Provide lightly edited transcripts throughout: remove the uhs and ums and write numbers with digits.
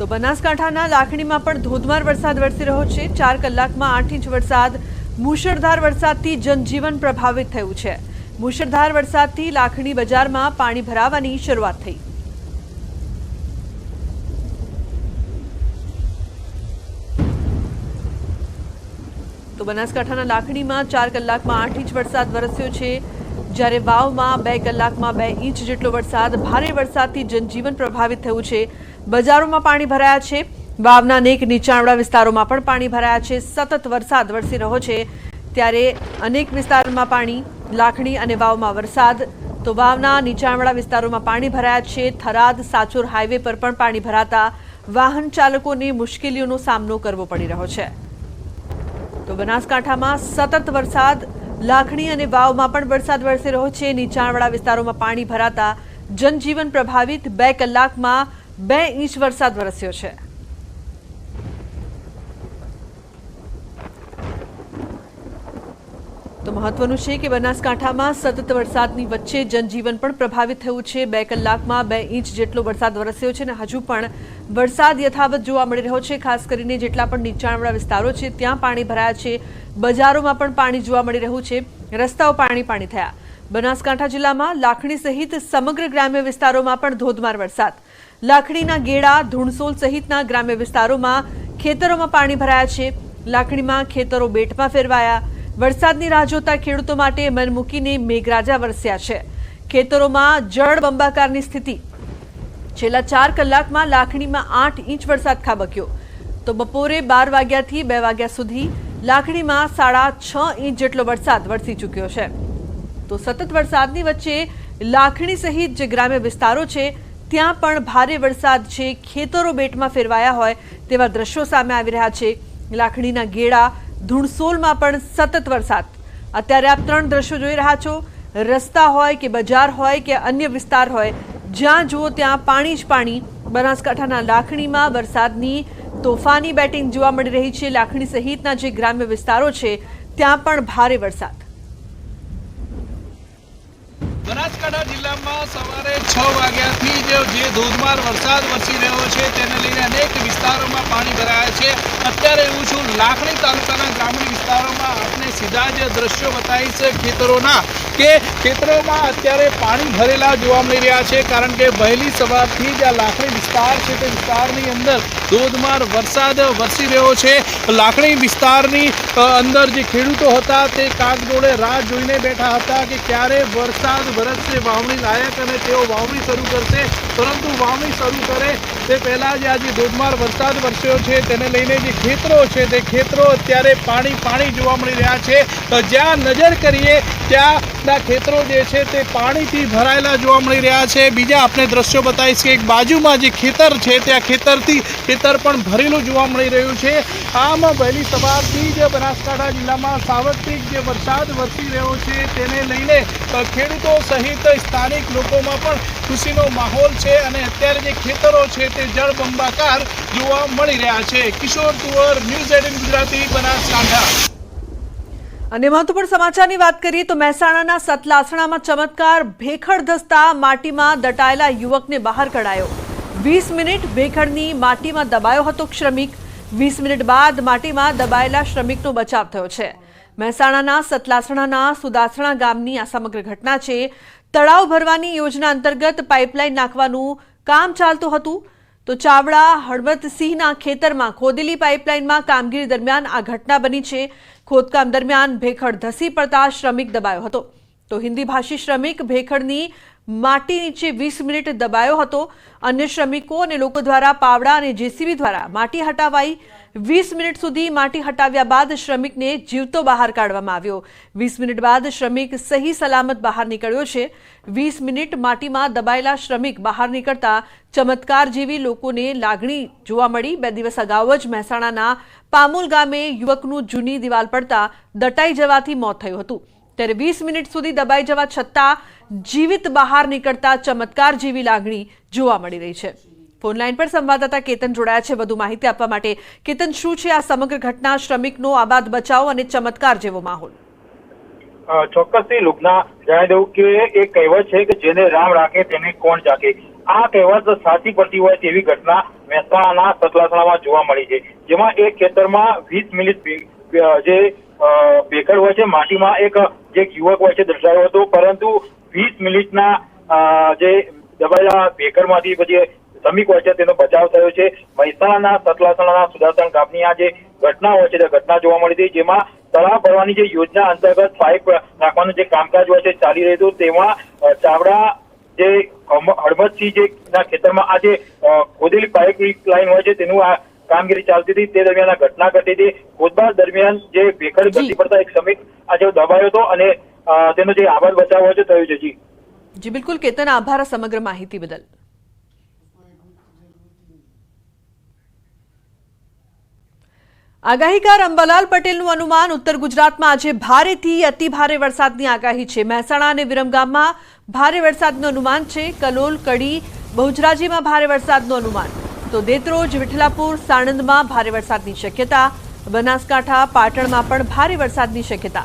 તો બનાસકાંઠાના લાખણીમાં પણ ધોધમાર વરસાદ વરસી રહ્યો છે। 4 કલાકમાં 8 ઇંચ વરસાદ। મુશળધાર વરસાદથી જનજીવન પ્રભાવિત થયું છે। મુશળધાર વરસાદથી લાખણી બજારમાં પાણી ભરાવાની શરૂઆત થઈ। તો બનાસકાંઠાના લાખણીમાં 4 કલાકમાં 8 ઇંચ વરસાદ વરસ્યો છે, જ્યારે વાવમાં 2 કલાકમાં 2 ઇંચ જેટલો વરસાદ। ભારે વરસાદથી જનજીવન પ્રભાવિત થયું છે। બજારોમાં પાણી ભરાયા છે। વાવના અનેક નીચાણવાળા વિસ્તારોમાં પણ પાણી ભરાયા છે। સતત વરસાદ વરસી રહ્યો છે ત્યારે અનેક વિસ્તારોમાં પાણી। લાખણી અને વાવમાં વરસાદ। તો વાવના નીચાણવાળા વિસ્તારોમાં પાણી ભરાયા છે। થરાદ સાચોર હાઈવે પર પણ પાણી ભરાતા વાહન ચાલકોને મુશ્કેલીઓનો સામનો કરવો પડી રહ્યો છે। તો બનાસકાંઠામાં સતત વરસાદ। લાખણી અને વાવમાં પણ વરસાદ વરસી રહ્યો છે। નીચાણવાળા વિસ્તારોમાં પાણી ભરાતા જનજીવન પ્રભાવિત। 2 કલાકમાં 2 ઇંચ વરસાદ વરસ્યો છે। તો મહત્વનું છે કે બનાસકાંઠામાં સતત વરસાદની વચ્ચે જનજીવન પણ પ્રભાવિત થયું છે। 2 કલાકમાં 2 ઇંચ જેટલો વરસાદ વરસ્યો છે અને હજુ પણ વરસાદ યથાવત જોવા મળી રહ્યો છે। ખાસ કરીને જેટલા પણ નીચાણવાળા વિસ્તારો છે ત્યાં પાણી ભરાયા છે। બજારોમાં પણ પાણી જોવા મળી રહ્યું છે। રસ્તાઓ પાણી થયા। બનાસકાંઠા જિલ્લામાં લાખણી સહિત સમગ્ર ગ્રામ્ય વિસ્તારોમાં પણ ધોધમાર વરસાદ। લાખણીના ગેડા ધુણસોલ સહિતના ગ્રામ્ય વિસ્તારોમાં ખેતરોમાં પાણી ભરાયા છે। લાખણીમાં ખેતરો બેટમાં ફેરવાયા। વરસાદની રાહ જોતા ખેડૂતો માટે મન મૂકીને મેઘરાજા વરસ્યા છે। ખેતરોમાં જળબંબાકારની સ્થિતિ। છેલ્લા 4 કલાકમાં લાખણીમાં 8 ઇંચ વરસાદ ખાબક્યો। તો બપોરે 12 વાગ્યાથી 2 વાગ્યા સુધી લાખણીમાં 6.5 ઇંચ જેટલો વરસાદ વરસી ચૂક્યો છે। તો સતત વરસાદની વચ્ચે લાખણી સહિત જે ગ્રામ્ય વિસ્તારો છે ત્યાં પણ ભારે વરસાદ છે। ખેતરો બેટમાં ફેરવાયા હોય તેવા દ્રશ્યો સામે આવી રહ્યા છે। લાખણીના ગેડા ધુણસોલમાં પણ સતત વરસાદ। અત્યારે આપ 3 દ્રશ્યો જોઈ રહ્યા છો। રસ્તા હોય કે બજાર હોય કે અન્ય વિસ્તાર હોય, જ્યાં જુઓ ત્યાં પાણી જ પાણી। બનાસકાંઠાના લાખણીમાં વરસાદની તોફાની બેટિંગ જોવા મળી રહી છે। લાખણી સહિતના જે ગ્રામ્ય વિસ્તારો છે ત્યાં પણ ભારે વરસાદ। બનાસકાંઠા જિલ્લામાં સવારે 6 વાગ્યાથી જે ધોધમાર વરસાદ વરસી રહ્યો છે તેને લઈને અનેક વિસ્તારોમાં પાણી ભરાયા છે। અત્યારે હું છું લાખણી તાલુકાના ગ્રામીણ વિસ્તારોમાં। આપણે સીધા જ દ્રશ્યો બતાવીશ ખેતરોના કે ખેતરોમાં અત્યારે પાણી ભરેલા જોવા મળી રહ્યા છે, કારણ કે વહેલી સવારથી જ આ લાખણી વિસ્તાર છે તે વિસ્તારની અંદર ધોધમાર વરસાદ વરસી રહ્યો છે। લાખણી વિસ્તારની અંદર જે ખેડૂતો હતા તે કાગડોળે રાહ જોઈને બેઠા હતા કે ક્યારે વરસાદ વરસશે વાવણી લાયક અને તેઓ વાવણી શરૂ કરશે। પરંતુ વાવણી શરૂ કરે તે પહેલાં જ આજે ધોધમાર વરસાદ વરસ્યો છે તેને લઈને જે ખેતરો છે તે ખેતરો અત્યારે પાણી જોવા મળી રહ્યા છે। જ્યાં નજર કરીએ ત્યાંના ખેતરો જે છે તે પાણીથી ભરાયેલા જોવા મળી રહ્યા છે। બીજા આપણે દ્રશ્યો બતાવીશ કે એક બાજુમાં જે ખેતર છે ત્યાં ખેતર પણ ભરેલું જોવા મળી રહ્યું છે। આમ વહેલી સવારથી જ બનાસકાંઠા જિલ્લામાં સાર્વત્રિક જે વરસાદ વરસી રહ્યો છે તેને લઈને ખેડૂતો સહિત સ્થાનિક લોકોમાં પણ ખુશીનો માહોલ છે અને અત્યારે જે ખેતરો છે તે જળબંબાકાર જોવા મળી રહ્યા છે। કિશોર તુવર, ન્યૂઝ 18 ગુજરાતી, બનાસકાંઠા। અને મહત્વપૂર્ણ સમાચારની વાત કરીએ તો મહેસાણાના સતલાસણામાં ચમત્કાર। ભેખડ ધસતા માટીમાં દટાયેલા યુવકને બહાર કઢાયો। 20 મિનિટ ભેખડની માટીમાં દબાયો હતો શ્રમિક। 20 મિનિટ બાદ માટીમાં દબાયેલા શ્રમિકનો બચાવ થયો છે। મહેસાણાના સતલાસણાના સુદાસણા ગામની આ સમગ્ર ઘટના છે। તળાવ ભરવાની યોજના અંતર્ગત પાઇપલાઇન નાખવાનું કામ ચાલતું હતું। તો ચાવડા હળવદસિંહના ખેતરમાં ખોદેલી પાઇપલાઇનમાં કામગીરી દરમિયાન આ ઘટના બની છે। ખોદકામ દરમિયાન ભેખડ ધસી પડતા શ્રમિક દબાયો હતો। તો હિન્દી ભાષી શ્રમિક ભેખડની માટી નીચે 20 મિનિટ દબાયો હતો। અન્ય શ્રમિકો અને લોકો દ્વારા પાવડા અને જેસીબી દ્વારા માટી હટાવાઈ। 20 મિનિટ સુધી માટી હટાવ્યા બાદ શ્રમિકને જીવતો બહાર કાઢવામાં આવ્યો। 20 મિનિટ બાદ શ્રમિક સહી સલામત બહાર નીકળ્યો છે। 20 મિનિટ માટીમાં દબાયેલા શ્રમિક બહાર નીકળતા ચમત્કાર જેવી લોકોને લાગણી જોવા મળી। 2 દિવસ અગાઉ જ મહેસાણાના પામોલ ગામે યુવકનું જૂની દિવાલ પડતા દટાઈ જવાથી મોત થયું હતું, ત્યારે 20 મિનિટ સુધી દબાઈ જવા છતાં જીવિત બહાર નીકળતા ચમત્કાર જેવી લાગણી જોવા મળી રહી છે। ફોનલાઈન પર સંવાદદાતા કેતન જોડાયા છે વધુ માહિતી આપવા માટે। કેતન, શું છે આ સમગ્ર ઘટના? શ્રમિકનો આબાદ બચાવ અને ચમત્કાર જેવો માહોલ। ચોક્કસથી લુગના જણાવી દઉં કે એ કહેવત છે કે જેને રામ રાખે તેને કોણ જાગે। આ કહેવત સાચી પડતી હોય તેવી ઘટના મહેસાણાના સતલાસણામાં જોવા મળી છે, જેમાં એક ખેતરમાં 20 મિનિટ જે ભેખડ હોય છે માટીમાં એક જે યુવક હોય છે દર્શાવ્યો હતો, પરંતુ 20 મિનિટના જે દબાયેલા ભેખડમાંથી પછી શ્રમિક હોય છે તેનો બચાવ થયો છે। મહેસાણાના સતલાસણાના સુદાસણ ગામની આ જે ઘટના હોય છે તે ઘટના જોવા મળી હતી, જેમાં તળાવ ભરવાની જે યોજના અંતર્ગત પાઇપ નાખવાનું જે કામકાજ હોય છે ચાલી રહ્યું હતું, તેમાં ચાવડા જે હળમતસિંહ જે ના ખેતરમાં આ જે ખોદેલી પાઇપ લાઈન હોય છે તેનું આ કામગીરી ચાલતી હતી, તે દરમિયાન આ ઘટના ઘટી હતી। ખોદબાર દરમિયાન જે ભેખડ ઘટી પડતા એક શ્રમિક આજે દબાયો હતો અને તેનો જે આબાદ બચાવ હોય છે થયું છે। જી બિલકુલ કેતન, આભાર સમગ્ર માહિતી બદલ। આગાહીકાર અંબાલાલ પટેલનું અનુમાન ઉત્તર ગુજરાતમાં આજે ભારેથી અતિ ભારે વરસાદની આગાહી છે। મહેસાણા અને વિરમગામમાં ભારે વરસાદનું અનુમાન છે। કલોલ, કડી, બહુચરાજીમાં ભારે વરસાદનું અનુમાન, તો દેત્રોજ, વિઠલાપુર, સાણંદમાં ભારે વરસાદની શક્યતા, બનાસકાંઠા, પાટણમાં પણ ભારે વરસાદની શક્યતા,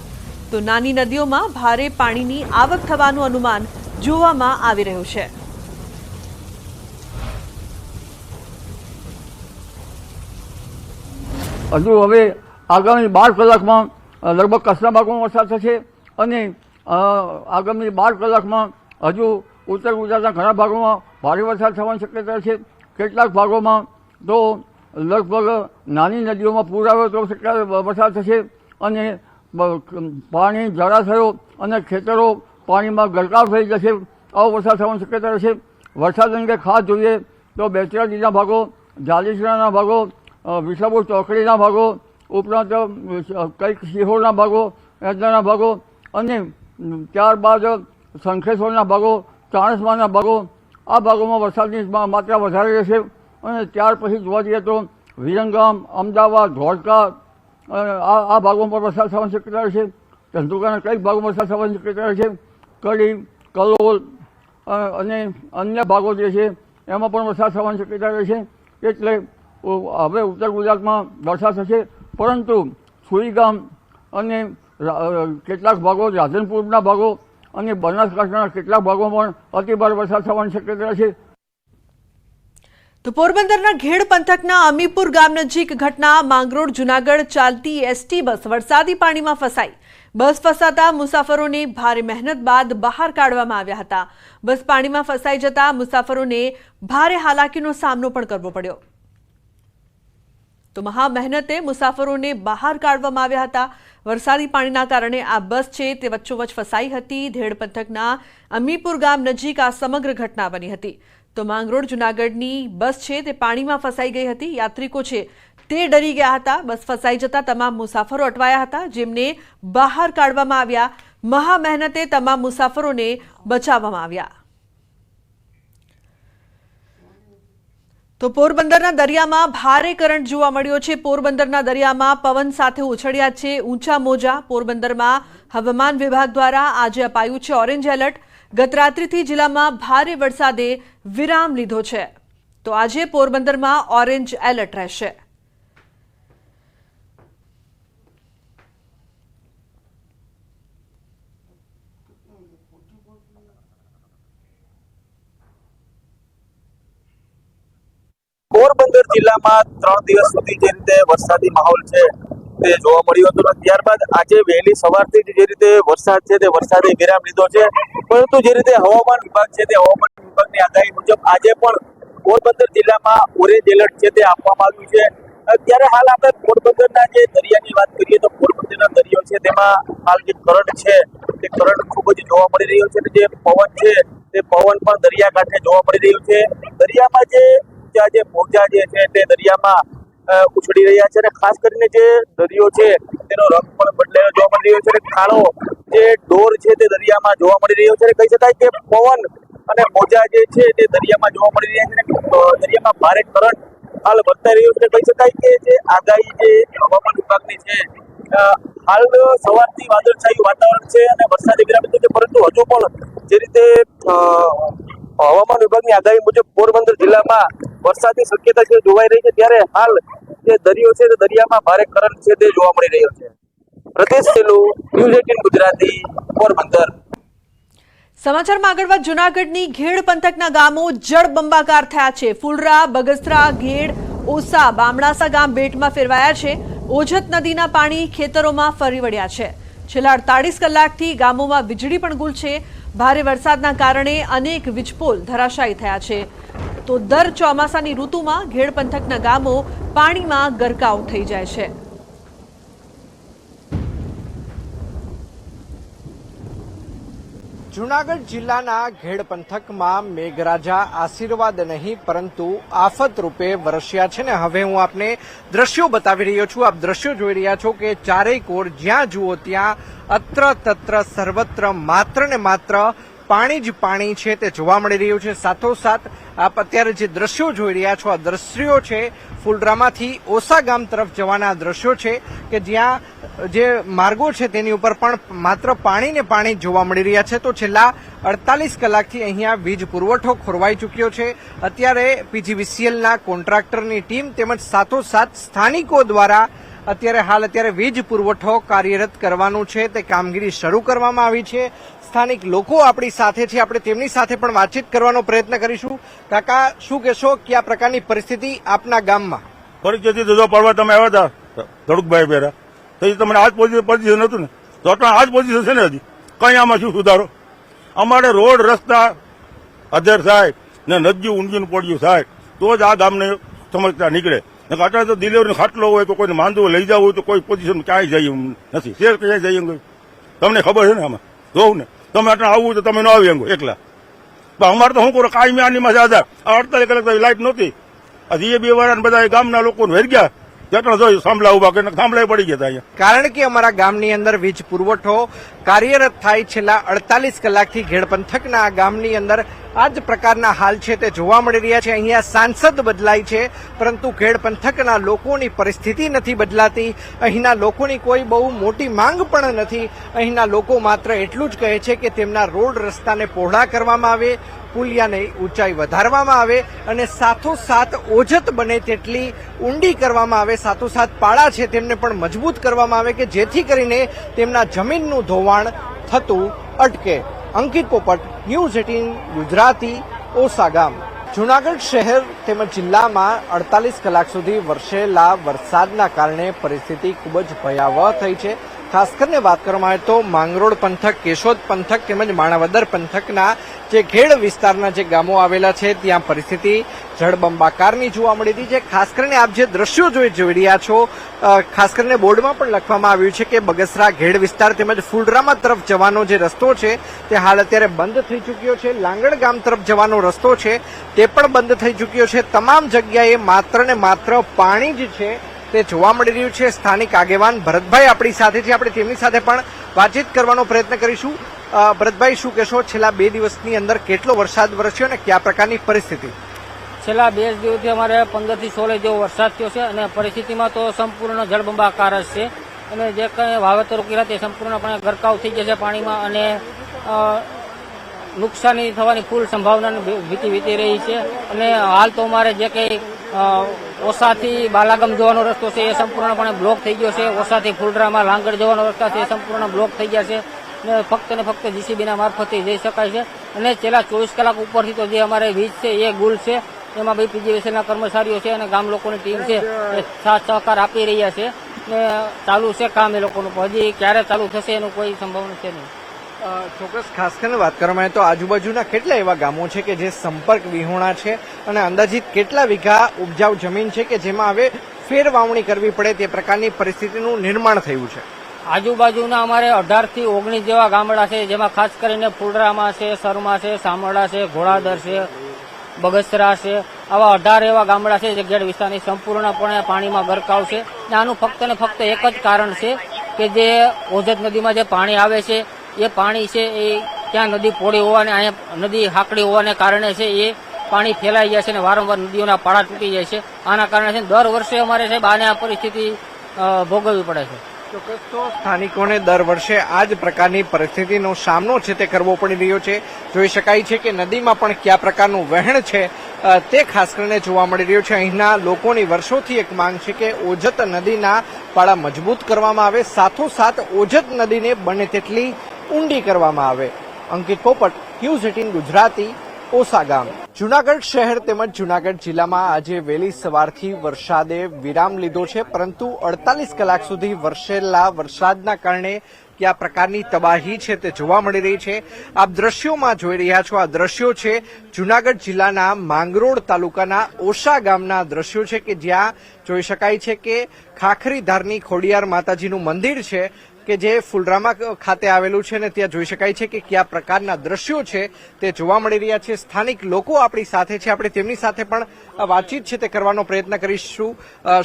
તો નાની નદીઓમાં ભારે પાણીની આવક થવાનું અનુમાન જોવામાં આવી રહ્યું છે। હજુ હવે આગામી 12 કલાકમાં લગભગ કચ્છના ભાગોમાં વરસાદ થશે અને આગામી 12 કલાકમાં હજુ ઉત્તર ગુજરાતના ઘણા ભાગોમાં ભારે વરસાદ થવાની શક્યતા છે। કેટલાક ભાગોમાં તો લગભગ નાની નદીઓમાં પૂર આવે તો વરસાદ થશે અને પાણી જળાશયો અને ખેતરો પાણીમાં ગરકાવ થઈ જશે, આવો વરસાદ થવાની શક્યતા રહેશે। વરસાદ અંગે ખાસ જોઈએ તો બેચરાજીના ભાગો, જાલીસરાના ભાગો, વિઠલાપુર ચોકડીના ભાગો, ઉપરાંત કંઈક સિહોરના ભાગો, એદના ભાગો અને ત્યારબાદ શંખેશ્વરના ભાગો, ચાણસ્માના ભાગો, આ ભાગોમાં વરસાદની માત્રા વધારે રહેશે। અને ત્યાર પછી જોવા જઈએ તો વિરમગામ, અમદાવાદ, ધોળકા આ ભાગોમાં પણ વરસાદ થવાની શક્યતા રહેશે। ધંધુકાના કંઈક ભાગોમાં વરસાદ થવાની શક્યતા રહેશે। કડી, કલોલ અને અન્ય ભાગો જે છે એમાં પણ વરસાદ થવાની શક્યતા રહેશે। એટલે હવે ઉત્તર ગુજરાતમાં વરસાદ થશે, પરંતુ સુઈગામ અને કેટલાક ભાગો, રાધનપુરના ભાગો અને બનાસકાંઠાના કેટલાક ભાગોમાં પણ અતિભારે વરસાદ થવાની શક્યતા છે। તો પોરબંદરના ઘેડ પંથકના અમીપુર ગામ નજીક ઘટના, માંગરોળ જુનાગઢ ચાલતી એસટી બસ વરસાદી પાણીમાં ફસાઈ। બસ ફસાતા મુસાફરોને ભારે મહેનત બાદ બહાર કાઢવામાં આવ્યા હતા। બસ પાણીમાં ફસાઈ જતા મુસાફરોને ભારે હાલાકીનો સામનો પણ કરવો પડ્યો। તો મહા મહેનતે મુસાફરોને બહાર કાઢવામાં આવ્યા હતા। વરસાદી પાણીના કારણે આ બસ છે તે વચ્ચોવચ્ચ ફસાઈ હતી। ધેડ પંથકના અમીપુર ગામ નજીક આ સમગ્ર ઘટના બની હતી। તો માંગરોળ જુનાગઢની બસ છે તે પાણીમાં ફસાઈ ગઈ હતી। યાત્રિકો છે તે ડરી ગયા હતા। બસ ફસાઈ જતા તમામ મુસાફરો અટવાયા હતા, જેમને બહાર કાઢવામાં આવ્યા। મહા મહેનતે તમામ મુસાફરોને બચાવવામાં આવ્યા। તો પોરબંદરના દરિયામાં ભારે કરંટ જોવા મળ્યો છે। પોરબંદરના દરિયામાં પવન સાથે ઉછળ્યા છે ઊંચા મોજા। પોરબંદરમાં હવામાન વિભાગ દ્વારા આજે અપાયું છે ઓરેન્જ એલર્ટ। ગત રાત્રિથી જિલ્લામાં ભારે વરસાદે વિરામ લીધો છે, તો આજે પોરબંદરમાં ઓરેન્જ એલર્ટ રહેશે। પોરબંદર જિલ્લામાં 3 દિવસ સુધી જે રીતે વરસાદી માહોલ છે તે જોવા મળ્યો હતો, ત્યારબાદ આજે વહેલી સવારથી જે રીતે વરસાદ છે તે વરસાદે વિરામ લીધો છે। પરંતુ જે રીતે હવામાન વિભાગ છે તે હવામાન વિભાગની આગાહી મુજબ આજે પણ પોરબંદર જિલ્લામાં ઓરેન્જ એલર્ટ છે તે આપવામાં આવ્યું છે। ત્યારે હાલ આપણે પોરબંદરના જે દરિયાની વાત કરીએ તો પોરબંદરના દરિયો છે તેમાં હાલ જે કરંટ છે તે કરંટ ખૂબ જ જોવા મળી રહ્યો છે, અને જે પવન છે તે પવન પણ દરિયાકાંઠે જોવા મળી રહ્યો છે। દરિયામાં જે મોજા જે છે તે દરિયામાં ઉછળી રહ્યા છે, અને ખાસ કરીને જે દરિયો છે તેનો રંગ પણ બદલાયો જોવા મળી રહ્યો છે, અને કાળો જે ડોર છે તે દરિયામાં જોવા મળી રહ્યો છે। કહી શકાય કે પવન અને મોજા જે છે તે દરિયામાં જોવા મળી રહ્યા છે, અને દરિયામાં ભારે કરંટ હાલ વર્તાઈ રહ્યો છે। કહી શકાય કે જે આગાહી જે હવામાન વિભાગની છે, હાલ સવારથી વાદળછાયું વાતાવરણ છે અને વરસાદી વિરામ લીધો છે, પરંતુ હજુ પણ જે રીતે હવામાન વિભાગની આગાહી મુજબ પોરબંદર જિલ્લામાં વરસાદની શક્યતા છે જોવાઈ રહી છે। ત્યારે હાલ જે દરિયો છે તે દરિયામાં ભારે કરંટ છે તે જોવા મળી રહ્યો છે। પ્રદેશ સેલુ, ન્યૂઝ 18 ગુજરાતી, પોરબંદર। સમાચારમાં આગળ વાત જૂનાગઢની ઘેડ પંથકના ગામો જળબંબાકાર થયા છે. ફુલરા, બગસરા, ઘેડ, ઓસા, બામણાસા ગામ બેટમાં ફેરવાયા છે. ઓજત નદીના પાણી ખેતરોમાં ફરી વળ્યા છે. છેલ્લા 48 કલાકથી ગામોમાં વીજળી પણ ગુલ છે. ભારે વરસાદના કારણે અનેક વીજપોલ ધરાશાયી થયા છે. તો દર ચોમાસાની ઋતુમાં ઘેડ પંથકના ગામો પાણીમાં ગરકાવ થઈ જાય છે. જૂનાગઢ જિલ્લાના ઘેડ પંથકમાં મેઘરાજા આશીર્વાદ નહીં પરંતુ આફત રૂપે વરસ્યા છે ને હવે હું આપને દ્રશ્યો બતાવી રહ્યો છું. આપ દ્રશ્યો જોઈ રહ્યા છો કે ચારેય કોર જ્યાં જુઓ ત્યાં અત્ર તત્ર સર્વત્ર માત્ર ને માત્ર પાણી જ પાણી છે તે જોવા મળી રહ્યું છે. સાથોસાથ આપ અત્યારે જે દ્રશ્યો જોઈ રહ્યા છો આ દ્રશ્યો છે ફુલરામાંથી ઓસા ગામ તરફ જવાના દ્રશ્યો છે કે જ્યાં જે માર્ગો છે તેની ઉપર પણ માત્ર પાણી ને પાણી જોવા મળી રહ્યા છે. તો છેલ્લા 48 કલાકથી અહીંયા વીજ પુરવઠો ખોરવાઈ ચૂક્યો છે. અત્યારે પીજીવીસીએલના કોન્ટ્રાક્ટરની ટીમ તેમજ સાથોસાથ સ્થાનિકો દ્વારા અત્યારે વીજ પુરવઠો કાર્યરત કરવાનું છે તે કામગીરી શરૂ કરવામાં આવી છે. સ્થાનિક લોકો આપણી સાથે છે, આપણે તેમની સાથે પણ વાતચીત કરવાનો પ્રયત્ન કરીશું. કાકા, શું કહેશો, કયા પ્રકારની પરિસ્થિતિ આપના ગામમાં? પરિસ્થિતિ તો પડવા તમે આવ્યા હતા ધડુકભાઈ પહેરા તો તમને આજ પોઝિશન હતું ને, તો આજ પોઝિશન છે ને હજી કઈ આમાં શું સુધારો? અમારે રોડ રસ્તા અધેર થાય ને નદીયું ઊંડીનું પડ્યું થાય તો જ આ ગામને સમજતા નીકળે. અત્યારે તો ડિલિવરી ખાટલો હોય તો કોઈને માંદવું લઈ જવું હોય તો કોઈ પોઝિશન ક્યાંય જઈએ નથી. શેર ક્યાંય જઈએ તમને ખબર છે ને, આમાં જોવું ને તમે આટલા આવવું તો તમે ન આવી અંગો એકલા. અમારે તો શું કરો કાયમી આની માં આધાર 48 કલાક લાઈટ નહોતી. હજી બે વાર બધા ગામના લોકોને વેર ગયા જેટલા જોયું સાંભળા ઉભા કરીને સાંભળાય પડી ગયા અહીંયા. કારણ કે અમારા ગામની અંદર વીજ પુરવઠો કાર્યરત થાય છેલ્લા 48 કલાકથી ઘેડ પંથકના આ ગામની અંદર આ જ પ્રકારના હાલ છે તે જોવા મળી રહ્યા છે. અહીંયા સાંસદ બદલાય છે પરંતુ ઘેડ પંથકના લોકોની પરિસ્થિતિ નથી બદલાતી. અહીંના લોકોની કોઈ બહુ મોટી માંગ પણ નથી. અહીંના લોકો માત્ર એટલું જ કહે છે કે તેમના રોડ રસ્તાને પહોળા કરવામાં આવે, પુલિયાની ઊંચાઈ વધારવામાં આવે અને સાથોસાથ ઓજત બને તેટલી ઊંડી કરવામાં આવે. સાથોસાથ પાળા છે તેમને પણ મજબૂત કરવામાં આવે કે જેથી કરીને તેમના જમીનનું ધોવાણ થતું અટકે. અંકિત પોપટ, ન્યૂઝ 18 ગુજરાતી, ઓસા ગામ. જૂનાગઢ શહેર તેમજ જિલ્લામાં 48 કલાક સુધી વરસેલા વરસાદના કારણે પરિસ્થિતિ ખૂબ જ ભયાવહ થઈ છે. ખાસ કરીને વાત કરવામાં આવે તો માંગરોળ પંથક, કેશોદ પંથક તેમજ માણાવદર પંથકના જે ઘેડ વિસ્તારના જે ગામો આવેલા છે ત્યાં પરિસ્થિતિ જળબંબાકારની જોવા મળી રહી છે. ખાસ કરીને આપ જે દ્રશ્યો જોઈ રહ્યા છો, ખાસ કરીને બોર્ડમાં પણ લખવામાં આવ્યું છે કે બગસરા ઘેડ વિસ્તાર તેમજ ફુલરામા તરફ જવાનો જે રસ્તો છે તે હાલ અત્યારે બંધ થઈ ચૂક્યો છે. લાંગડ ગામ તરફ જવાનો રસ્તો છે તે પણ બંધ થઈ ચૂક્યો છે. તમામ જગ્યાએ માત્ર ને માત્ર પાણી જ છે તે જોવા મળી રહ્યું છે. સ્થાનિક આગેવાન ભરતભાઈ આપણી સાથે છે, આપણે તેમની સાથે પણ વાતચીત કરવાનો પ્રયત્ન કરીશું. ભરતભાઈ, શું કહેશો, છેલ્લા 2 દિવસની અંદર કેટલો વરસાદ વરસ્યો અને કયા પ્રકારની પરિસ્થિતિ? છેલ્લા 2 દિવસથી અમારે 15 થી 16 જેવો વરસાદ થયો છે અને પરિસ્થિતિમાં તો સંપૂર્ણ જળબંબાકાર જ છે અને જે કંઈ વાવેતરો કર્યા તે સંપૂર્ણપણે ગરકાવ થઈ જશે પાણીમાં અને નુકસાની થવાની ફૂલ સંભાવનાની ભીતિ વીતી રહી છે. અને હાલ તો અમારે જે કંઈ ઓસાથી બાલાગામ જવાનો રસ્તો છે એ સંપૂર્ણપણે બ્લોક થઈ ગયો છે. ઓસાથી ફુલરામાં લાંગડ જવાનો રસ્તા છે એ સંપૂર્ણ બ્લોક થઈ ગયા છે અને ફક્ત ને ફક્ત જીસીબીના મારફતે જઈ શકાય છે. અને છેલ્લા 24 કલાક ઉપરથી તો જે અમારે વીજ છે એ ગુલ છે. એમાં ભાઈ પીજીવીસીએલના કર્મચારીઓ છે અને ગામ લોકોની ટીમ છે એ સાથ સહકાર આપી રહ્યા છે ને ચાલુ છે કામ એ લોકોનું. હજી ક્યારે ચાલુ થશે એનું કોઈ સંભાવના છે નહીં. ચોક્કસ ખાસ કરીને વાત કરવામાં આવે તો આજુબાજુના કેટલા એવા ગામો છે કે જે સંપર્ક વિહોણા છે અને અંદાજિત કેટલા વીઘા ઉપજાઉ જમીન છે કે જેમાં હવે ફેર વાવણી કરવી પડે તે પ્રકારની પરિસ્થિતિનું નિર્માણ થયું છે? આજુબાજુના અમારે 18 થી 19 જેવા ગામડા છે જેમાં ખાસ કરીને ફુલરામાં છે, સરમા છે, સામરડા છે, ઘોડાદર છે, બગસરા છે, આવા 18 એવા ગામડા છે જે ઘેડ વિસ્તારની સંપૂર્ણપણે પાણીમાં ગરકાવ છે. આનું ફક્ત ને ફક્ત એક જ કારણ છે કે જે ઓજત નદીમાં જે પાણી આવે છે એ પાણી છે એ ત્યાં નદી પોળી હોવાને અહીંયા નદી હાકડી હોવાને કારણે છે એ પાણી ફેલાઈ જાય છે અને વારંવાર નદીઓના પાળા તૂટી જાય છે. આના કારણે છે દર વર્ષે અમારે સાહેબ આને આ પરિસ્થિતિ ભોગવવી પડે છે. ચોક્કસ તો સ્થાનિકોને દર વર્ષે આ જ પ્રકારની પરિસ્થિતિનો સામનો છે તે કરવો પડી રહ્યો છે. જોઈ શકાય છે કે નદીમાં પણ કયા પ્રકારનું વહેણ છે તે ખાસ કરીને જોવા મળી રહ્યું છે. અહીંના લોકોની વર્ષોથી એક માંગ છે કે ઓજત નદીના પાળા મજબૂત કરવામાં આવે, સાથોસાથ ઓજત નદીને બને તેટલી ઊંડી કરવામાં આવે. અંકિત પોપટ, News18 ગુજરાતી, ઓસા ગામ. જુનાગઢ શહેર તેમજ જુનાગઢ જિલ્લામાં આજે વહેલી સવારથી વરસાદે વિરામ લીધો છે, પરંતુ 48 કલાક સુધી વરસેલા વરસાદના કારણે કયા પ્રકારની તબાહી છે તે જોવા મળી રહી છે. આપ દ્રશ્યોમાં જોઈ રહ્યા છો, આ દ્રશ્યો છે જુનાગઢ જિલ્લાના માંગરોળ તાલુકાના ઓસા ગામના દ્રશ્યો છે કે જ્યાં જોઈ શકાય છે કે ખાખરીધારની ખોડિયાર માતાજીનું મંદિર છે કે જે ફુલરામા ખાતે આવેલું છે ને ત્યાં જોઈ શકાય છે કે કયા પ્રકારના દ્રશ્યો છે તે જોવા મળી રહ્યા છે. સ્થાનિક લોકો આપણી સાથે છે, આપણે તેમની સાથે પણ વાતચીત છે તે કરવાનો પ્રયત્ન કરીશું.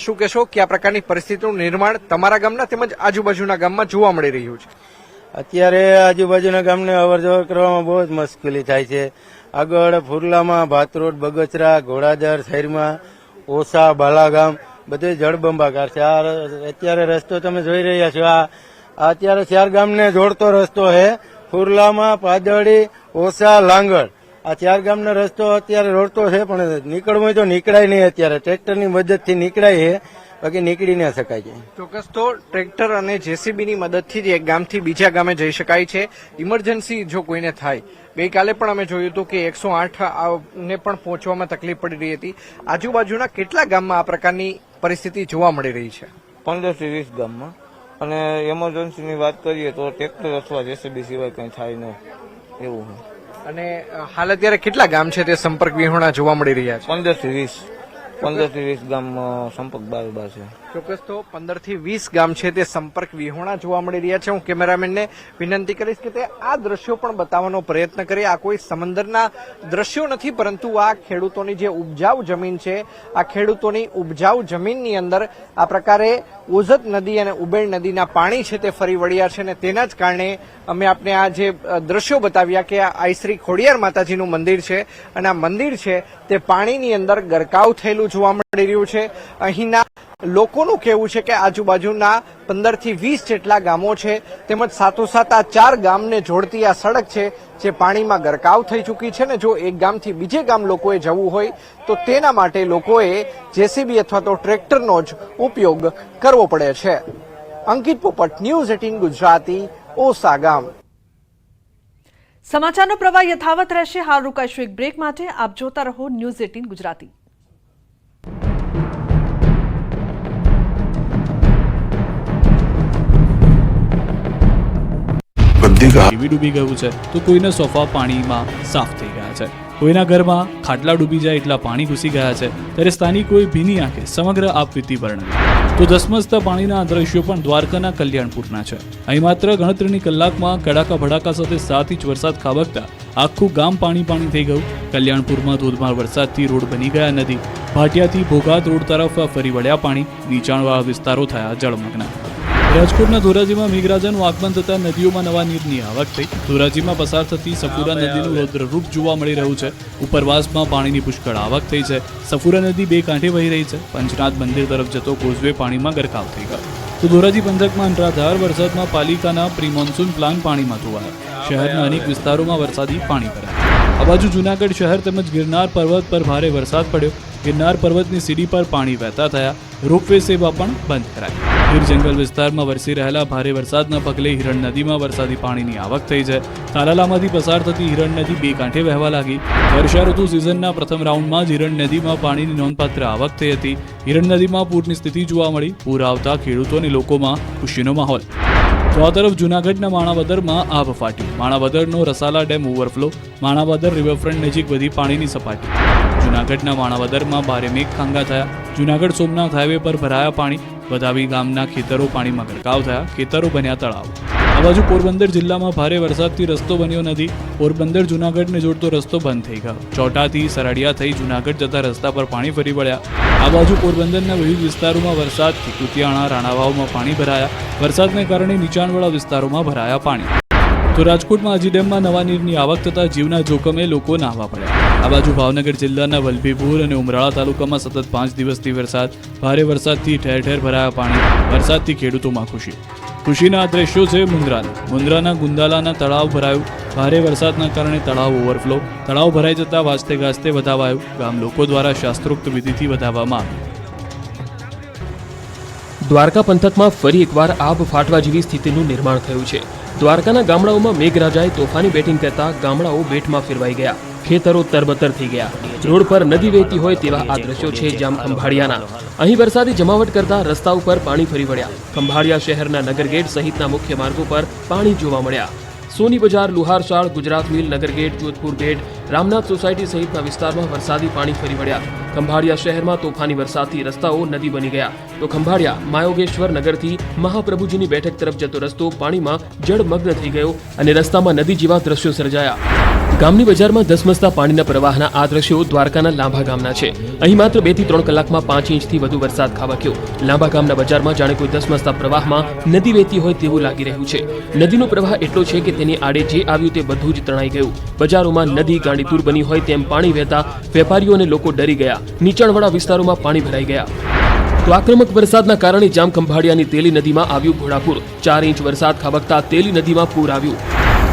શું કહેશો, કયા પ્રકારની પરિસ્થિતિનું નિર્માણ તમારા ગામના તેમજ આજુબાજુના ગામમાં જોવા મળી રહ્યું છે? અત્યારે આજુબાજુના ગામને અવર જવર કરવામાં બહુ જ મુશ્કેલી થાય છે. આગળ ફુરલામાં, ભાતરોડ, બગસરા, ઘોડાદર, શહેરમાં, ઓસા, બાલાગામ બધે જળબંબાકાર છે. આ અત્યારે રસ્તો તમે જોઈ રહ્યા છો, આ અત્યારે 4 ગામને જોડતો રસ્તો છે. ફુરલામાં, પાદળી, ઓસા, લાંગળ આ 4 ગામનો રસ્તો અત્યારે રોડતો છે, પણ નીકળવું હોય તો નીકળાય નહીં. અત્યારે ટ્રેક્ટરની મદદથી નીકળાય છે, બાકી નીકળી ન શકાય છે. ચોક્કસ તો ટ્રેક્ટર અને જેસીબીની મદદથી જ એક ગામથી બીજા ગામે જઈ શકાય છે. ઇમરજન્સી જો કોઈને થાય, ગઈકાલે પણ અમે જોયું હતું કે 108 ને પણ પહોંચવામાં તકલીફ પડી રહી હતી. આજુબાજુના કેટલા ગામમાં આ પ્રકારની પરિસ્થિતિ જોવા મળી રહી છે? 15 થી 20 ગામમાં. અને એમરજન્સીની વાત કરીએ તો ટ્રેક્ટર અથવા જેસીબી સિવાય કંઈ થાય નહીં એવું છે. અને હાલ અત્યારે કેટલા ગામ છે તે સંપર્ક વિહોણા જોવા મળી રહ્યા છે? 15 થી 20 ગામ સંપર્ક બાર છે. ચોક્કસ તો 15 થી 20 ગામ છે તે સંપર્ક વિહોણા જોવા મળી રહ્યા છે. હું કેમેરામેનને વિનંતી કરીશ કે તે આ દ્રશ્યો પણ બતાવવાનો પ્રયત્ન કરે. આ કોઈ સમંદરના દ્રશ્યો નથી, પરંતુ આ ખેડૂતોની જે ઉપજાઉ જમીન છે, આ ખેડૂતોની ઉપજાઉ જમીનની અંદર આ પ્રકારે ઓઝત નદી અને ઉબેળ નદીના પાણી છે તે ફરી વળ્યા છે અને તેના જ કારણે અમે આપને આ જે દ્રશ્યો બતાવ્યા કે આ આઈશ્રી ખોડિયાર માતાજીનું મંદિર છે અને આ મંદિર છે તે પાણીની અંદર ગરકાવ થયેલું જોવા મળી રહ્યું છે. અહીંના લોકોનું કહેવું છે કે આજુબાજુના 15 થી 20 જેટલા ગામો છે તેમજ સાથોસાથ આ 4 ગામને જોડતી આ સડક છે જે પાણીમાં ગરકાવ થઈ ચૂકી છે ને જો એક ગામથી બીજે ગામ લોકોએ જવું હોય તો તેના માટે લોકોએ જેસીબી અથવા તો ટ્રેક્ટરનો જ ઉપયોગ કરવો પડે છે. અંકિત પોપટ, News18 ગુજરાતી, ઓસા ગામ. સમાચારનો પ્રવાહ યથાવત રહેશે. હાલ રોકાઈશું એક બ્રેક માટે. આપ જોતા રહો News18 ગુજરાતી. ટીવી ડૂબી ગયું છે તો કોઈના સોફા પાણીમાં સાફ થઈ ગયા છે, કોઈના ઘરમાં ખાટલા ડૂબી જાય એટલા પાણી ઘૂસી ગયા છે, ત્યારે સ્થાનિકોએ ભીની આંખે સમગ્ર આપવીતી વર્ણવી. તો ધસમસતા પાણીના આ દ્રશ્યો પણ દ્વારકાના કલ્યાણપુરના છે. અહીં માત્ર ગણતરીની કલાકમાં કડાકા ભડાકા સાથે 7 ઇંચ વરસાદ ખાબકતા આખું ગામ પાણી પાણી થઈ ગયું. કલ્યાણપુરમાં ધોધમાર વરસાદથી રોડ બની ગયા નદી. ભાટિયાથી ભોગાત રોડ તરફ ફરી વળ્યા પાણી. નીચાણવાળા વિસ્તારો થયા જળમગ્ન. રાજકોટના ધોરાજીમાં મેઘરાજાનું આગમન થતા નદીઓમાં નવા નીરની આવક થઈ. ધોરાજીમાં પસાર થતી સફુરા નદીનું રૌદ્રરૂપ જોવા મળી રહ્યું છે. ઉપરવાસમાં પાણીની પુષ્કળ આવક થઈ છે. સફુરા નદી 2 કાંઠે વહી રહી છે. પંચનાથ મંદિર તરફ જતો કોઝવે પાણીમાં ગરકાવ થઈ ગયો. તો ધોરાજી પંથકમાં અનરાધાર વરસાદમાં પાલિકાના પ્રી મોન્સૂન પ્લાન પાણીમાં ધોવાયા. શહેરના અનેક વિસ્તારોમાં વરસાદી પાણી ભરાયા. આ બાજુ જૂનાગઢ શહેર તેમજ ગિરનાર પર્વત પર ભારે વરસાદ પડ્યો. ગિરનાર પર્વતની સીડી પર પાણી વહેતા થયા. રોપવે સેવા પણ બંધ કરાઈ. ગીર જંગલ વિસ્તારમાં વરસી રહેલા ભારે વરસાદના પગલે હિરણ નદીમાં વરસાદી પાણીની આવક થઈ છે. તાલાલામાંથી પસાર થતી હિરણ નદી 2 કાંઠે વહેવા લાગી. વર્ષા ઋતુ સિઝનના પ્રથમ રાઉન્ડમાં જ હિરણ નદીમાં પાણીની નોંધપાત્ર આવક થઈ હતી. હિરણ નદીમાં પૂરની સ્થિતિ જોવા મળી. પૂર આવતા ખેડૂતો અને લોકોમાં ખુશીનો માહોલ. તો આ તરફ જૂનાગઢના માણાવદરમાં આભ ફાટ્યું. માણાવદરનો Rasala dam overflow. Manavadar riverfront નજીક વધી પાણીની સપાટી. જૂનાગઢના માણાવદરમાં ભારે મેઘખાંગા થયા. જૂનાગઢ સોમનાથ હાઈવે પર ભરાયા પાણી. વધાવી ગામના ખેતરો પાણીમાં ગરકાવ થયા. ખેતરો બન્યા તળાવ. આ બાજુ પોરબંદર જિલ્લામાં ભારે વરસાદથી રસ્તો બન્યો નથી. પોરબંદર જૂનાગઢને જોડતો રસ્તો બંધ થઈ ગયો. ચોટાથી સરડિયા થઈ જૂનાગઢ જતા રસ્તા પર પાણી ફરી વળ્યા. આ બાજુ પોરબંદરના વિવિધ વિસ્તારોમાં વરસાદથી કુતિયાણા, રાણાવાવમાં પાણી ભરાયા. વરસાદને કારણે નીચાણવાળા વિસ્તારોમાં ભરાયા પાણી. તો રાજકોટમાં અજી ડેમમાં નવા નીરની આવક થતા જીવના જોખમે લોકો નાહવા પડ્યા. આ બાજુ ભાવનગર જિલ્લાના વલભીપુર અને ઉમરાળા તાલુકામાં સતત 5 દિવસથી વરસાદ. ભારે વરસાદથી ઠેર ઠેર ભરાયા પાણી. વરસાદથી ખેડૂતોમાં ખુશી. ખુશીના આ દ્રશ્યો છે મુન્દ્રાના ગુંદાલાના તળાવ ભરાયું. ભારે વરસાદના કારણે તળાવ ઓવરફ્લો. તળાવ ભરાઈ જતા વાજતે ગાજતે વધાવાયું. ગામ લોકો દ્વારા શાસ્ત્રોક્ત વિધિથી વધાવવામાં આવ્યું. દ્વારકા પંથકમાં ફરી એકવાર આબ ફાટવા જેવી સ્થિતિનું નિર્માણ થયું છે. દ્વારકાના ગામડાઓમાં મેઘરાજાએ તોફાની બેટિંગ કરતા ગામડાઓ બેટમાં ફેરવાઈ ગયા, ખેતરો તરબતર થઈ ગયા, રોડ પર નદી વહેતી હોય તેવા આ દ્રશ્યો છે જામ ખંભાળિયાના. અહીં વરસાદી જમાવટ કરતા રસ્તા ઉપર પાણી ફરી વળ્યા. ખંભાળિયા શહેરના નગરગેટ સહિતના મુખ્ય માર્ગો પર પાણી જોવા મળ્યા. સોની બજાર, લુહારશાળ, ગુજરાત મિલ, નગરગેટ, જોધપુર ગેટ, રામનાથ સોસાયટી સહિતના વિસ્તારમાં વરસાદી પાણી ફરી વળ્યા. ખંભાળિયા શહેરમાં તોફાની વરસાદથી રસ્તાઓ નદી બની ગયા, તો ખંભાળિયા માયોગેશ્વર નગરથી મહાપ્રભુજીની બેઠક તરફ જતો રસ્તો પાણીમાં જળમગ્ન થઈ ગયો અને રસ્તામાં નદી જેવા દ્રશ્યો સર્જાયા. ગામની બજારમાં ધસમસતા પાણીના પ્રવાહના આ દ્રશ્યો દ્વારકાના લાંભા ગામના છે. અહીં માત્ર 2 થી 3 કલાકમાં 5 ઇંચથી વધુ વરસાદ ખાબક્યો. લાંભા ગામના બજારમાં જાણે કોઈ ધસમસતા પ્રવાહમાં નદી વહેતી હોય તેવું લાગી રહ્યું છે. નદીનો પ્રવાહ એટલો છે કે તેની આડે જે આવ્યું તે બધું જ તણાઈ ગયું. બજારોમાં નદી ગાંડીતુર બની હોય તેમ પાણી વહેતા વેપારીઓ અને લોકો ડરી ગયા. નીચાણવાળા વિસ્તારોમાં પાણી ભરાઈ ગયા. તો આક્રમક વરસાદના કારણે જામ ખંભાળિયાની તેલી નદીમાં આવ્યું ઘોડાપૂર. 4 ઇંચ વરસાદ ખાબકતા તેલી નદીમાં પૂર આવ્યું.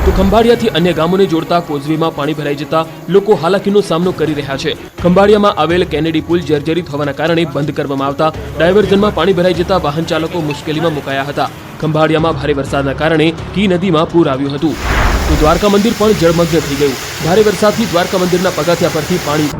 તો ખંભાળિયાથી અન્ય ગામોને જોડતા કોઝવેમાં પાણી ભરાઈ જતા લોકો હાલાકીનો સામનો કરી રહ્યા છે. ખંભાળિયામાં આવેલ કેનેડી પુલ જર્જરિત હોવાના કારણે બંધ કરવામાં આવતા ડાયવર્ઝનમાં પાણી ભરાઈ જતા વાહન ચાલકો મુશ્કેલીમાં મુકાયા હતા. ખંભાળિયામાં ભારે વરસાદના કારણે કી નદીમાં પૂર આવ્યું હતું. તો દ્વારકા મંદિર પણ જળમગ્ન થઈ ગયું. ભારે વરસાદથી દ્વારકા મંદિરના પગથિયા પરથી પાણી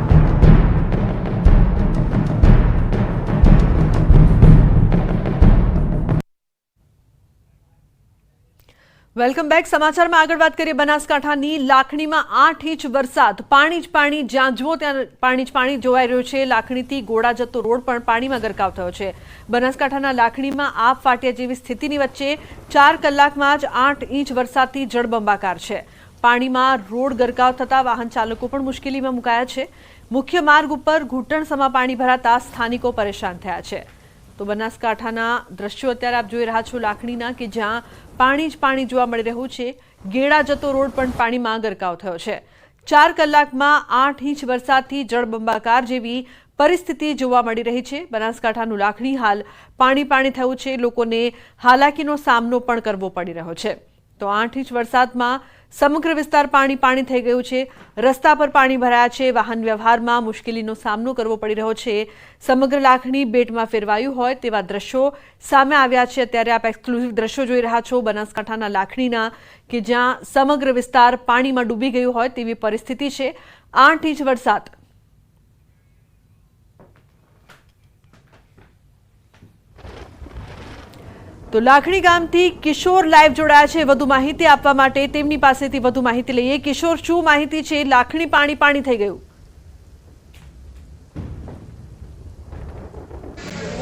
વેલકમ બેક. સમાચારમાં આગળ વાત કરીએ બનાસકાંઠાની લાખણીમાં 8 ઇંચ વરસાદ, પાણી જ પાણી, જ્યાં જુઓ ત્યાં પાણી જ પાણી જોવાઈ રહ્યું છે. લાખણીથી ગોળા જતો રોડ પણ પાણીમાં ગરકાવ થયો છે. બનાસકાંઠાના લાખણીમાં આપ ફાટ્યા જેવી સ્થિતિની વચ્ચે 4 કલાકમાં જ 8 ઇંચ વરસાદથી જળબંબાકાર છે. પાણીમાં રોડ ગરકાવ થતા વાહન ચાલકો પણ મુશ્કેલીમાં મુકાયા છે. મુખ્ય માર્ગ ઉપર ઘૂંટણસમા પાણી ભરાતા સ્થાનિકો પરેશાન થયા છે. તો બનાસકાંઠાના દ્રશ્યો અત્યારે આપ જોઈ રહ્યા છો લાખણીના, કે જ્યાં પાણી જ પાણી જોવા મળી રહ્યું છે. ગેડા જતો રોડ પણ પાણીમાં ગરકાવ થયો છે. 4 કલાકમાં 8 ઇંચ વરસાદથી જળબંબાકાર જેવી પરિસ્થિતિ જોવા મળી રહી છે. બનાસકાંઠાનું લાખણી હાલ પાણી પાણી થયું છે. લોકોને હાલાકીનો સામનો પણ કરવો પડી રહ્યો છે. તો 8 ઇંચ વરસાદમાં સમગ્ર વિસ્તાર પાણી પાણી થઈ ગયું છે. રસ્તા પર પાણી ભરાયા છે. વાહન વ્યવહારમાં મુશ્કેલીનો સામનો કરવો પડી રહ્યો છે. સમગ્ર લાખણી બેટમાં ફેરવાયું હોય તેવા દ્રશ્યો સામે આવ્યા છે. અત્યારે આપ એક્સક્લુઝિવ દ્રશ્યો જોઈ રહ્યા છો બનાસકાંઠાના લાખણીના, કે જ્યાં સમગ્ર વિસ્તાર પાણીમાં ડૂબી ગયું હોય તેવી પરિસ્થિતિ છે. 8 ઇંચ વરસાદ. તો લાખણી ગામથી કિશોર લાઈવ જોડાયા છે વધુ માહિતી આપવા માટે. તેમની પાસેથી વધુ માહિતી લઈએ. કિશોર, શું માહિતી છે? લાખણી પાણી પાણી થઈ ગયું.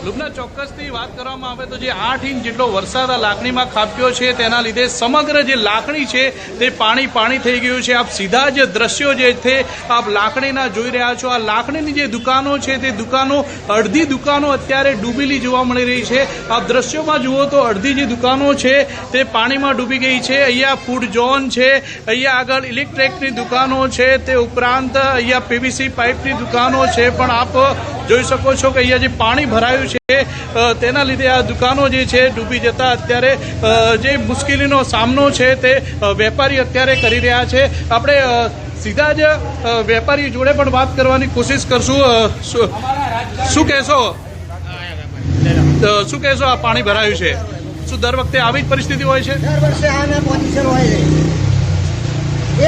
લુબના, ચોક્કસથી વાત કરવામાં આવે તો જે 8 ઇંચ જેટલો વરસાદ આ લાખણીમાં ખાબક્યો છે તેના લીધે સમગ્ર જે લાખણી છે તે પાણી પાણી થઈ ગયું છે. આપ સીધા જ દ્રશ્યો જે છે આપ લાખણીના જોઈ રહ્યા છો. આ લાખણીની જે દુકાનો છે તે દુકાનો, અડધી દુકાનો અત્યારે ડૂબેલી જોવા મળી રહી છે. આપ દ્રશ્યોમાં જુઓ તો અડધી જે દુકાનો છે તે પાણીમાં ડૂબી ગઈ છે. અહીંયા ફૂડ ઝોન છે, અહીંયા આગળ ઇલેક્ટ્રિકની દુકાનો છે, તે ઉપરાંત અહીંયા પીવીસી પાઇપની દુકાનો છે. પણ આપ જોઈ શકો છો કે અહીંયા જે પાણી ભરાયું છે તેના લીધે આ દુકાનો જે છે ડૂબી જતા અત્યારે જે મુશ્કેલીનો સામનો છે તે વેપારી અત્યારે કરી રહ્યા છે. આપણે સીધા જ વેપારી જોડે પણ વાત કરવાની કોશિશ કરશું. શું કહેશો આ પાણી ભરાયું છે? શું દર વખતે આવી જ પરિસ્થિતિ હોય છે? દર વર્ષે આના પોઝિશન હોય છે.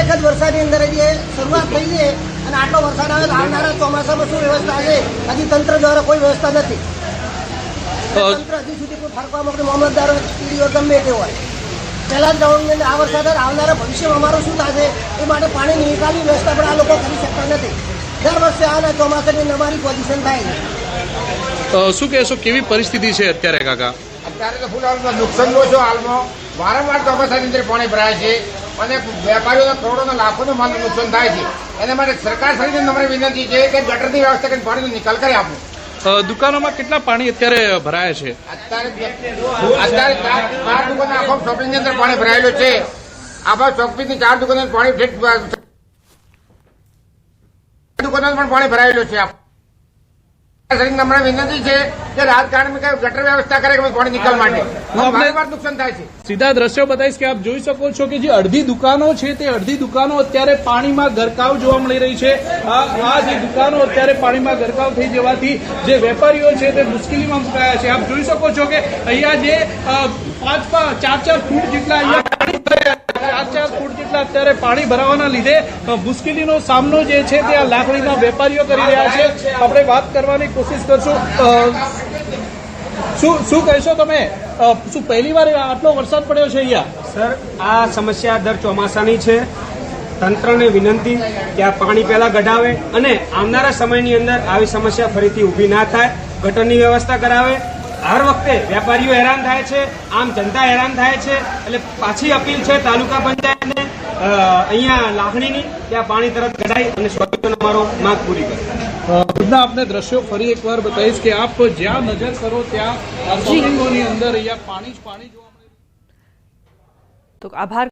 એક જ વરસાદની અંદર જે શરૂઆત થઈ છે અને આટલો વરસાદ આવે તો આવનારા ચોમાસામાં શું વ્યવસ્થા છે? હજી તંત્ર દ્વારા કોઈ વ્યવસ્થા નથી. તંત્ર હજી સુધી કોઈ ફરકવા માટે મામલતદારો ટીડીઓ ગમે તે હોય. પહેલા જ ગવર્મેન્ટ આ વરસાદ આવનારા ભવિષ્યમાં અમારું શું થશે એ માટે પાણીની નિકાલની વ્યવસ્થા પણ આ લોકો કરી શકતા નથી. દર વર્ષે આના ચોમાસાની અમારી પોઝિશન થાય છે. શું કહેશો, કેવી પરિસ્થિતિ છે અત્યારે કાકા? અત્યારે તો ફૂલ હાલમાં નુકસાન છો. હાલમાં વારંવાર ચોમાસાની અંદર પાણી ભરાય છે અને વેપારીઓના કરોડોના લાખોનો માલનું નુકસાન થાય છે. એના માટે સરકાર શ્રીને અમારી વિનંતી છે કે ગટરની વ્યવસ્થા કરીને પાણીનો નિકાલ કરી આપો. દુકાનોમાં કેટલા પાણી અત્યારે ભરાયા છે? અત્યારે 4 દુકાનો આખો શોપિંગની અંદર પાણી ભરાયેલું છે. આખા શોપિંગની 4 દુકાનો પાણી દુકાનો પણ પાણી ભરાયેલું છે. વિનંતી છે કે રાજકારણમાં ગટર વ્યવસ્થા કરે કે પાણી નિકાલ માટે. નુકસાન થાય છે. સીધા દ્રશ્યો બતાવીશ કે આપ જોઈ શકો છો કે જે અડધી દુકાનો છે તે અડધી દુકાનો અત્યારે પાણીમાં ગરકાવ જોવા મળી રહી છે. આ જે દુકાનો અત્યારે પાણીમાં ગરકાવ થઈ જવાથી જે વેપારીઓ છે તે મુશ્કેલીમાં મુકાયા છે. આપ જોઈ શકો છો કે અહીંયા જે 4 ફૂટ જેટલા અહીંયા 4 ફૂટ જેટલા અત્યારે પાણી ભરાવાના લીધે મુશ્કેલીનો સામનો જે છે તે આ લાકડીના વેપારીઓ કરી રહ્યા છે. આપણે વાત કરવાની કોશિશ કરશું. શું કહેશો તમે? શું પહેલી વાર આટલો વરસાદ પડ્યો છે અહીંયા? સર, આ સમસ્યા દર ચોમાસાની છે. તંત્રને વિનંતી કે આ પાણી પહેલા કઢાવે અને આવનારા સમયની અંદર આવી સમસ્યા ફરીથી ઊભી ના થાય, ગટરની વ્યવસ્થા કરાવે. હર વખતે વેપારીઓ હેરાન થાય છે, આમ જનતા હેરાન થાય છે. એટલે પાછી અપીલ છે તાલુકા પંચાયતને અહીંયા લાખણીની કે આ પાણી તરત કઢાઈ અને સ્વચ્છતાનો અમારો માંગ પૂરી કરે. આપને દ્રશ્યો ફરી એકવાર બતાવીશ કે આપ જ્યાં નજર કરો ત્યાં શોપિંગોની અંદર અહીંયા પાણી જ પાણી જોવા મળે. તો આભાર.